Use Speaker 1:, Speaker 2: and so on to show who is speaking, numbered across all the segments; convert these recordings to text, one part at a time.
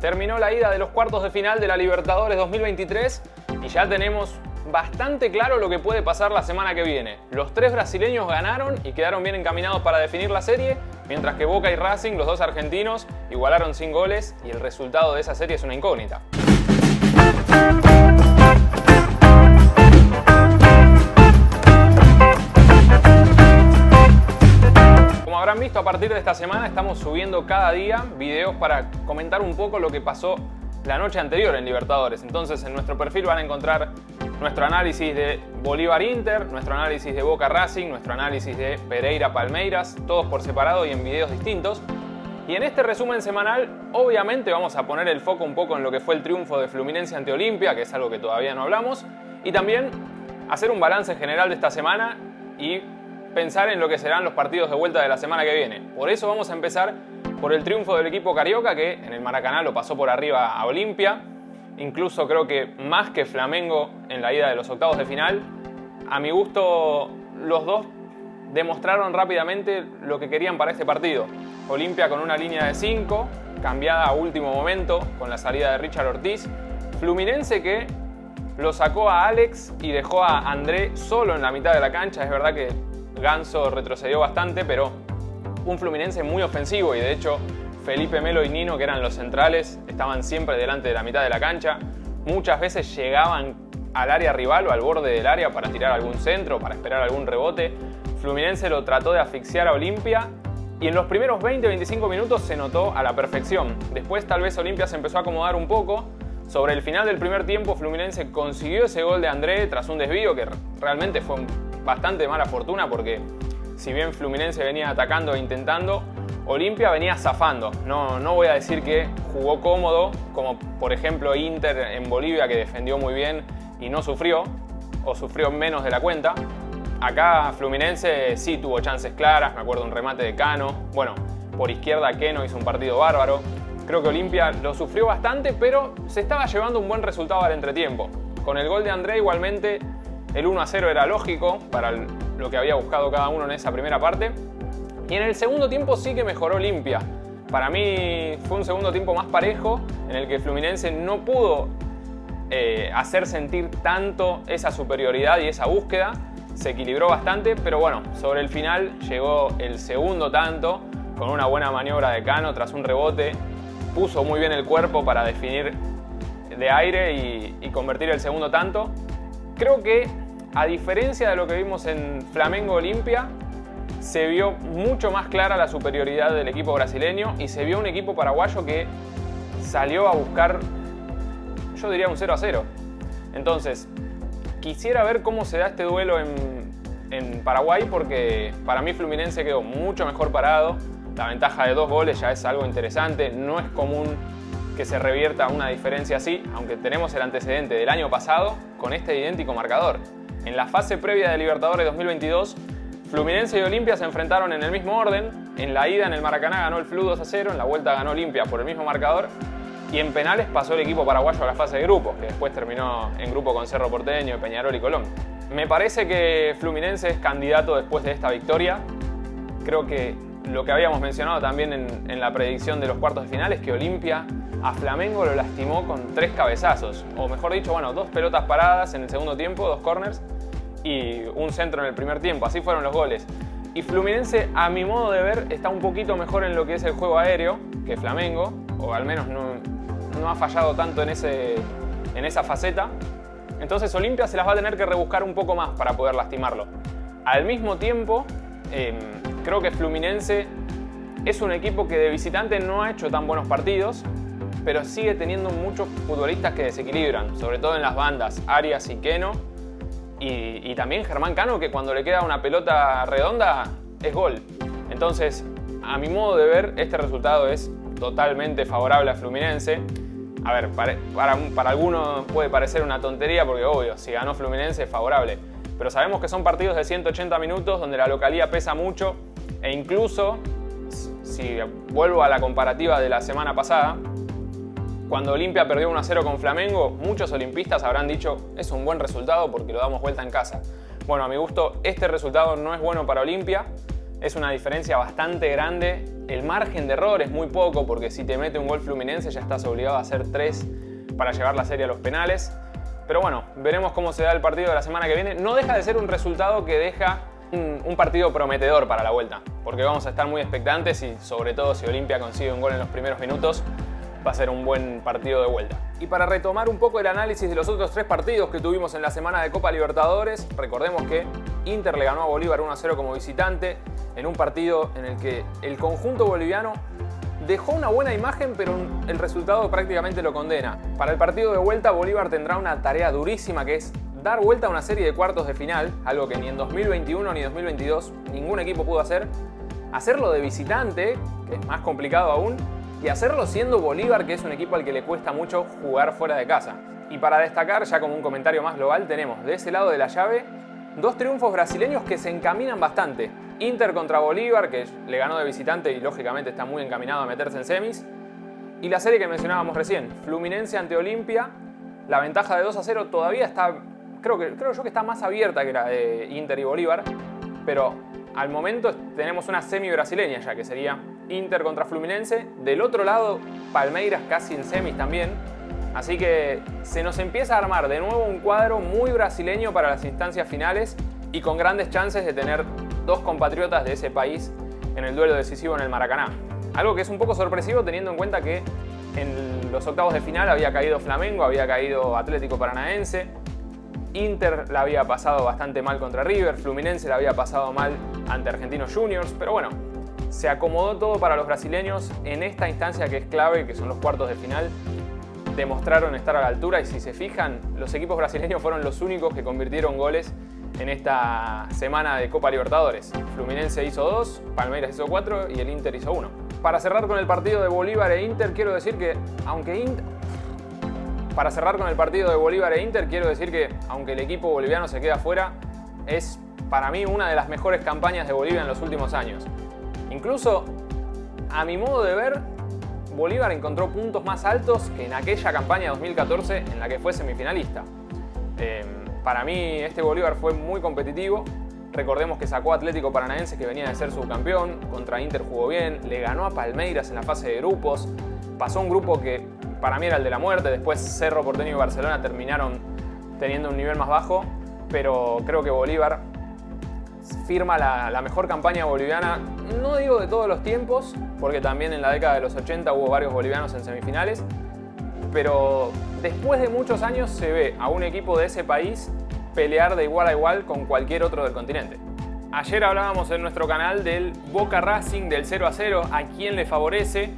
Speaker 1: Terminó la ida de los cuartos de final de la Libertadores 2023 y ya tenemos bastante claro lo que puede pasar la semana que viene. Los tres brasileños ganaron y quedaron bien encaminados para definir la serie, mientras que Boca y Racing, los dos argentinos, igualaron sin goles y el resultado de esa serie es una incógnita. Como habrán visto, a partir de esta semana estamos subiendo cada día videos para comentar un poco lo que pasó la noche anterior en Libertadores. Entonces en nuestro perfil van a encontrar nuestro análisis de Bolívar-Inter, nuestro análisis de Boca-Racing, nuestro análisis de Pereira-Palmeiras, todos por separado y en videos distintos. Y en este resumen semanal, obviamente vamos a poner el foco un poco en lo que fue el triunfo de Fluminense ante Olimpia, que es algo que todavía no hablamos, y también hacer un balance general de esta semana y pensar en lo que serán los partidos de vuelta de la semana que viene. Por eso vamos a empezar por el triunfo del equipo carioca, que en el Maracaná lo pasó por arriba a Olimpia. Incluso creo que más que Flamengo en la ida de los octavos de final. A mi gusto, los dos demostraron rápidamente lo que querían para este partido. Olimpia con una línea de 5, cambiada a último momento con la salida de Richard Ortiz. Fluminense que lo sacó a Alex y dejó a André solo en la mitad de la cancha. Es verdad que Ganso retrocedió bastante, pero un Fluminense muy ofensivo y de hecho Felipe Melo y Nino, que eran los centrales, estaban siempre delante de la mitad de la cancha. Muchas veces llegaban al área rival o al borde del área para tirar algún centro, para esperar algún rebote. Fluminense lo trató de asfixiar a Olimpia y en los primeros 20-25 minutos se notó a la perfección. Después tal vez Olimpia se empezó a acomodar un poco. Sobre el final del primer tiempo Fluminense consiguió ese gol de André tras un desvío que realmente fue bastante mala fortuna porque si bien Fluminense venía atacando e intentando, Olimpia venía zafando. No voy a decir que jugó cómodo, como por ejemplo Inter en Bolivia, que defendió muy bien y no sufrió, o sufrió menos de la cuenta. Acá Fluminense sí tuvo chances claras, me acuerdo un remate de Cano. Bueno, por izquierda Keno hizo un partido bárbaro. Creo que Olimpia lo sufrió bastante, pero se estaba llevando un buen resultado al entretiempo. Con el gol de André igualmente el 1-0 era lógico para lo que había buscado cada uno en esa primera parte. Y en el segundo tiempo sí que mejoró Olimpia. Para mí fue un segundo tiempo más parejo, en el que Fluminense no pudo hacer sentir tanto esa superioridad y esa búsqueda. Se equilibró bastante, pero bueno, sobre el final llegó el segundo tanto, con una buena maniobra de Cano tras un rebote. Puso muy bien el cuerpo para definir de aire y convertir el segundo tanto. Creo que, a diferencia de lo que vimos en Flamengo-Olimpia, se vio mucho más clara la superioridad del equipo brasileño y se vio un equipo paraguayo que salió a buscar, yo diría, un 0-0. Entonces, quisiera ver cómo se da este duelo en Paraguay, porque para mí Fluminense quedó mucho mejor parado. La ventaja de 2 goles ya es algo interesante. No es común que se revierta una diferencia así, aunque tenemos el antecedente del año pasado con este idéntico marcador. En la fase previa de Libertadores 2022, Fluminense y Olimpia se enfrentaron en el mismo orden. En la ida en el Maracaná ganó el Flu 2-0, en la vuelta ganó Olimpia por el mismo marcador. Y en penales pasó el equipo paraguayo a la fase de grupos, que después terminó en grupo con Cerro Porteño, Peñarol y Colón. Me parece que Fluminense es candidato después de esta victoria. Creo que lo que habíamos mencionado también en la predicción de los cuartos de final es que Olimpia a Flamengo lo lastimó con 3 cabezazos. O mejor dicho, bueno, 2 pelotas paradas en el segundo tiempo, 2 corners y un centro en el primer tiempo. Así fueron los goles. Y Fluminense, a mi modo de ver, está un poquito mejor en lo que es el juego aéreo que Flamengo, o al menos no ha fallado tanto en esa faceta. Entonces Olimpia se las va a tener que rebuscar un poco más para poder lastimarlo. Al mismo tiempo, creo que Fluminense es un equipo que de visitante no ha hecho tan buenos partidos, pero sigue teniendo muchos futbolistas que desequilibran, sobre todo en las bandas, Arias y Keno, y también Germán Cano, que cuando le queda una pelota redonda es gol. Entonces, a mi modo de ver, este resultado es totalmente favorable a Fluminense. A ver, para algunos puede parecer una tontería porque, obvio, si ganó Fluminense es favorable. Pero sabemos que son partidos de 180 minutos donde la localía pesa mucho e incluso, si vuelvo a la comparativa de la semana pasada, cuando Olimpia perdió 1-0 con Flamengo, muchos olimpistas habrán dicho es un buen resultado porque lo damos vuelta en casa. Bueno, a mi gusto este resultado no es bueno para Olimpia. es una diferencia bastante grande. El margen de error es muy poco, porque si te mete un gol Fluminense ya estás obligado a hacer 3 para llevar la serie a los penales. Pero bueno, veremos cómo se da el partido de la semana que viene. No deja de ser un resultado que deja un partido prometedor para la vuelta, porque vamos a estar muy expectantes y sobre todo si Olimpia consigue un gol en los primeros minutos, va a ser un buen partido de vuelta. Y para retomar un poco el análisis de los otros 3 partidos que tuvimos en la semana de Copa Libertadores, recordemos que Inter le ganó a Bolívar 1-0 como visitante, en un partido en el que el conjunto boliviano dejó una buena imagen, pero el resultado prácticamente lo condena. Para el partido de vuelta, Bolívar tendrá una tarea durísima, que es dar vuelta a una serie de cuartos de final, algo que ni en 2021 ni 2022 ningún equipo pudo hacer. Hacerlo de visitante, que es más complicado aún, y hacerlo siendo Bolívar, que es un equipo al que le cuesta mucho jugar fuera de casa. Y para destacar, ya como un comentario más global, tenemos de ese lado de la llave 2 triunfos brasileños que se encaminan bastante. Inter contra Bolívar, que le ganó de visitante y lógicamente está muy encaminado a meterse en semis. Y la serie que mencionábamos recién, Fluminense ante Olimpia, la ventaja de 2-0 todavía está, creo yo que está más abierta que la de Inter y Bolívar, pero al momento tenemos una semi brasileña ya, que sería Inter contra Fluminense. Del otro lado, Palmeiras casi en semis también. Así que se nos empieza a armar de nuevo un cuadro muy brasileño para las instancias finales y con grandes chances de tener 2 compatriotas de ese país en el duelo decisivo en el Maracaná. Algo que es un poco sorpresivo teniendo en cuenta que en los octavos de final había caído Flamengo, había caído Atlético Paranaense, Inter la había pasado bastante mal contra River, Fluminense la había pasado mal ante Argentinos Juniors, pero bueno, se acomodó todo para los brasileños en esta instancia que es clave, que son los cuartos de final. Demostraron estar a la altura y si se fijan, los equipos brasileños fueron los únicos que convirtieron goles en esta semana de Copa Libertadores. Fluminense hizo 2, Palmeiras hizo 4 y el Inter hizo 1. Para cerrar con el partido de Bolívar e Inter, quiero decir que aunque aunque el equipo boliviano se queda afuera, es para mí una de las mejores campañas de Bolivia en los últimos años. Incluso, a mi modo de ver, Bolívar encontró puntos más altos que en aquella campaña 2014 en la que fue semifinalista. Para mí este Bolívar fue muy competitivo. Recordemos que sacó a Atlético Paranaense, que venía de ser subcampeón, contra Inter jugó bien, le ganó a Palmeiras en la fase de grupos, pasó un grupo que para mí era el de la muerte, después Cerro Porteño y Barcelona terminaron teniendo un nivel más bajo, pero creo que Bolívar firma la mejor campaña boliviana, no digo de todos los tiempos, porque también en la década de los 80 hubo varios bolivianos en semifinales, pero después de muchos años se ve a un equipo de ese país pelear de igual a igual con cualquier otro del continente. Ayer hablábamos en nuestro canal del Boca Racing, del 0-0, a quién le favorece,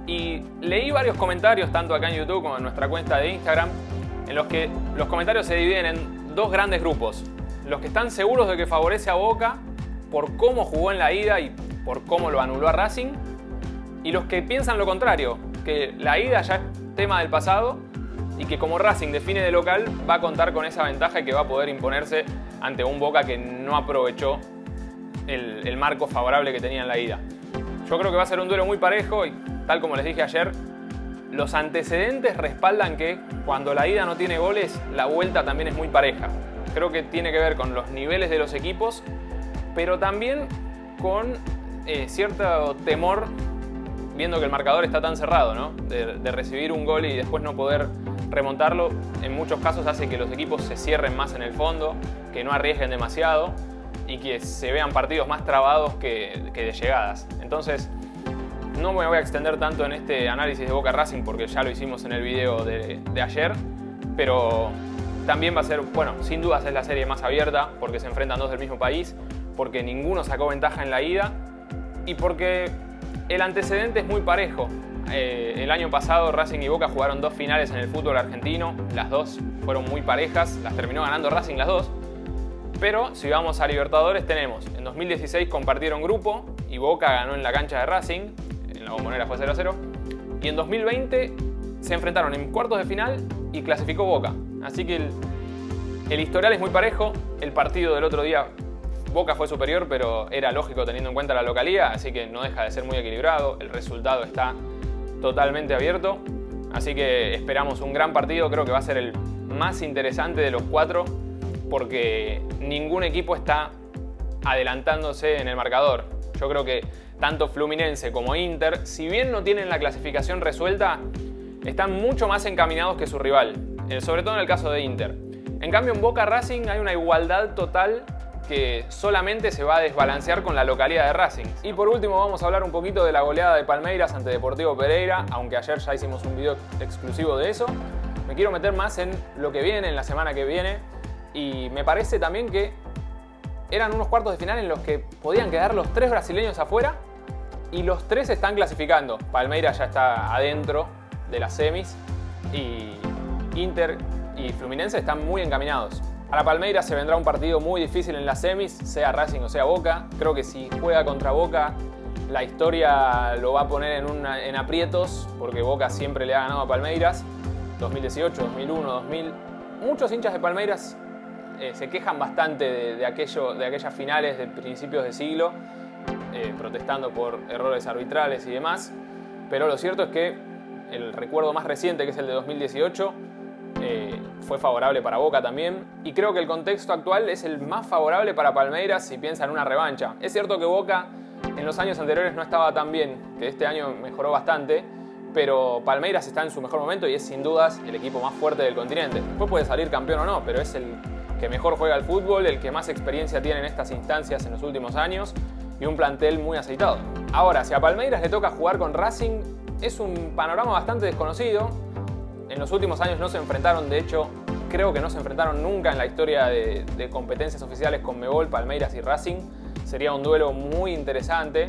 Speaker 1: y leí varios comentarios, tanto acá en YouTube como en nuestra cuenta de Instagram, en los que los comentarios se dividen en 2 grandes grupos. Los que están seguros de que favorece a Boca por cómo jugó en la ida y por cómo lo anuló a Racing, y los que piensan lo contrario, que la ida ya es tema del pasado y que como Racing define de local va a contar con esa ventaja y que va a poder imponerse ante un Boca que no aprovechó el marco favorable que tenía en la ida. Yo creo que va a ser un duelo muy parejo y tal como les dije ayer, los antecedentes respaldan que cuando la ida no tiene goles, la vuelta también es muy pareja. Creo que tiene que ver con los niveles de los equipos, pero también con cierto temor, viendo que el marcador está tan cerrado, ¿no? De recibir un gol y después no poder remontarlo, en muchos casos hace que los equipos se cierren más en el fondo, que no arriesguen demasiado y que se vean partidos más trabados que de llegadas. Entonces, no me voy a extender tanto en este análisis de Boca Racing porque ya lo hicimos en el video de ayer, pero también va a ser, bueno, sin dudas es la serie más abierta porque se enfrentan 2 del mismo país, porque ninguno sacó ventaja en la ida y porque el antecedente es muy parejo. El año pasado Racing y Boca jugaron 2 finales en el fútbol argentino, las 2 fueron muy parejas, las terminó ganando Racing las 2, pero si vamos a Libertadores tenemos, en 2016 compartieron grupo y Boca ganó en la cancha de Racing, en la Bombonera fue 0-0, y en 2020 se enfrentaron en cuartos de final y clasificó Boca, así que el historial es muy parejo. El partido del otro día Boca fue superior, pero era lógico teniendo en cuenta la localía, así que no deja de ser muy equilibrado. El resultado está totalmente abierto, así que esperamos un gran partido. Creo que va a ser el más interesante de los 4 porque ningún equipo está adelantándose en el marcador. Yo creo que tanto Fluminense como Inter, si bien no tienen la clasificación resuelta, están mucho más encaminados que su rival, sobre todo en el caso de Inter. En cambio, en Boca Racing hay una igualdad total que solamente se va a desbalancear con la localidad de Racing. Y por último vamos a hablar un poquito de la goleada de Palmeiras ante Deportivo Pereira, aunque ayer ya hicimos un video exclusivo de eso. Me quiero meter más en lo que viene, en la semana que viene, y me parece también que eran unos cuartos de final en los que podían quedar los 3 brasileños afuera y los 3 están clasificando. Palmeiras ya está adentro de las semis y Inter y Fluminense están muy encaminados. Para Palmeiras se vendrá un partido muy difícil en las semis, sea Racing o sea Boca. Creo que si juega contra Boca, la historia lo va a poner en aprietos, porque Boca siempre le ha ganado a Palmeiras. 2018, 2001, 2000. Muchos hinchas de Palmeiras se quejan bastante de aquellas finales de principios de siglo, protestando por errores arbitrales y demás. Pero lo cierto es que el recuerdo más reciente, que es el de 2018, fue favorable para Boca también, y creo que el contexto actual es el más favorable para Palmeiras si piensa en una revancha. Es cierto que Boca en los años anteriores no estaba tan bien, que este año mejoró bastante, pero Palmeiras está en su mejor momento y es sin dudas el equipo más fuerte del continente. Después puede salir campeón o no, pero es el que mejor juega al fútbol, el que más experiencia tiene en estas instancias en los últimos años y un plantel muy aceitado. Ahora, si a Palmeiras le toca jugar con Racing, es un panorama bastante desconocido. En los últimos años no se enfrentaron, de hecho, creo que no se enfrentaron nunca en la historia de competencias oficiales con Conmebol, Palmeiras y Racing. Sería un duelo muy interesante,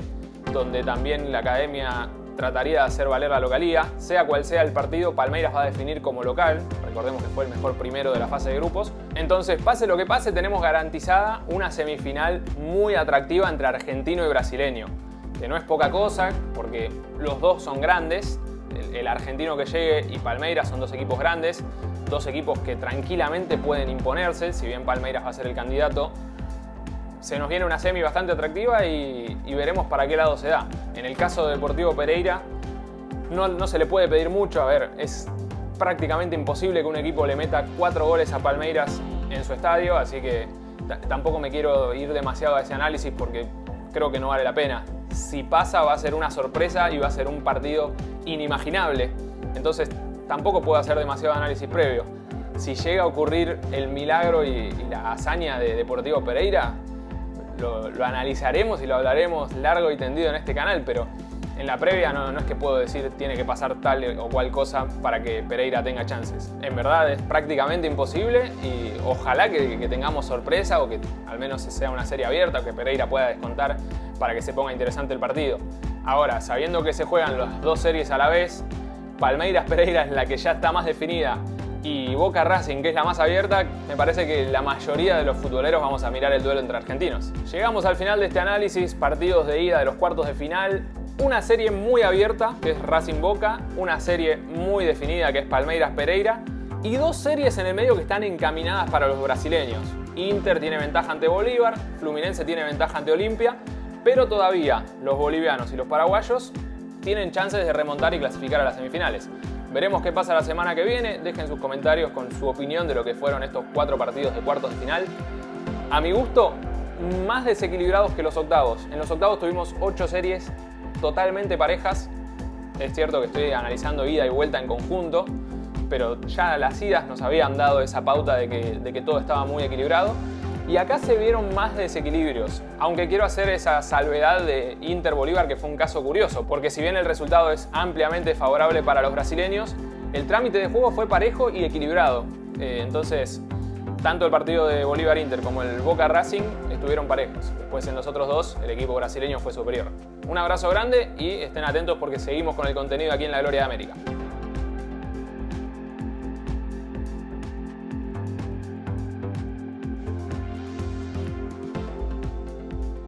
Speaker 1: donde también la academia trataría de hacer valer la localía. Sea cual sea el partido, Palmeiras va a definir como local. Recordemos que fue el mejor primero de la fase de grupos. Entonces, pase lo que pase, tenemos garantizada una semifinal muy atractiva entre argentino y brasileño, que no es poca cosa, porque los dos son grandes. El argentino que llegue y Palmeiras son dos equipos grandes, dos equipos que tranquilamente pueden imponerse, si bien Palmeiras va a ser el candidato. Se nos viene una semi bastante atractiva y veremos para qué lado se da. En el caso de Deportivo Pereira no se le puede pedir mucho. A ver, es prácticamente imposible que un equipo le meta 4 goles a Palmeiras en su estadio, así que tampoco me quiero ir demasiado a ese análisis porque creo que no vale la pena. Si pasa va a ser una sorpresa y va a ser un partido inimaginable, entonces tampoco puedo hacer demasiado análisis previo. Si llega a ocurrir el milagro y la hazaña de Deportivo Pereira, lo analizaremos y lo hablaremos largo y tendido en este canal, pero en la previa no es que puedo decir tiene que pasar tal o cual cosa para que Pereira tenga chances. En verdad es prácticamente imposible y ojalá que tengamos sorpresa o que al menos sea una serie abierta o que Pereira pueda descontar para que se ponga interesante el partido. Ahora, sabiendo que se juegan las dos series a la vez, Palmeiras-Pereira es la que ya está más definida y Boca Racing, que es la más abierta, me parece que la mayoría de los futboleros vamos a mirar el duelo entre argentinos. Llegamos al final de este análisis, partidos de ida de los cuartos de final, una serie muy abierta, que es Racing Boca, una serie muy definida, que es Palmeiras Pereira, y dos series en el medio que están encaminadas para los brasileños. Inter tiene ventaja ante Bolívar, Fluminense tiene ventaja ante Olimpia, pero todavía los bolivianos y los paraguayos tienen chances de remontar y clasificar a las semifinales. Veremos qué pasa la semana que viene. Dejen sus comentarios con su opinión de lo que fueron estos 4 partidos de cuartos de final. A mi gusto, más desequilibrados que los octavos. En los octavos tuvimos 8 series totalmente parejas. Es cierto que estoy analizando ida y vuelta en conjunto, pero ya las idas nos habían dado esa pauta de que todo estaba muy equilibrado. Y acá se vieron más desequilibrios, aunque quiero hacer esa salvedad de Inter-Bolívar, que fue un caso curioso, porque si bien el resultado es ampliamente favorable para los brasileños, el trámite de juego fue parejo y equilibrado. Entonces, tanto el partido de Bolívar-Inter como el Boca-Racing estuvieron parejos. Después en los otros dos, el equipo brasileño fue superior. Un abrazo grande y estén atentos porque seguimos con el contenido aquí en La Gloria de América.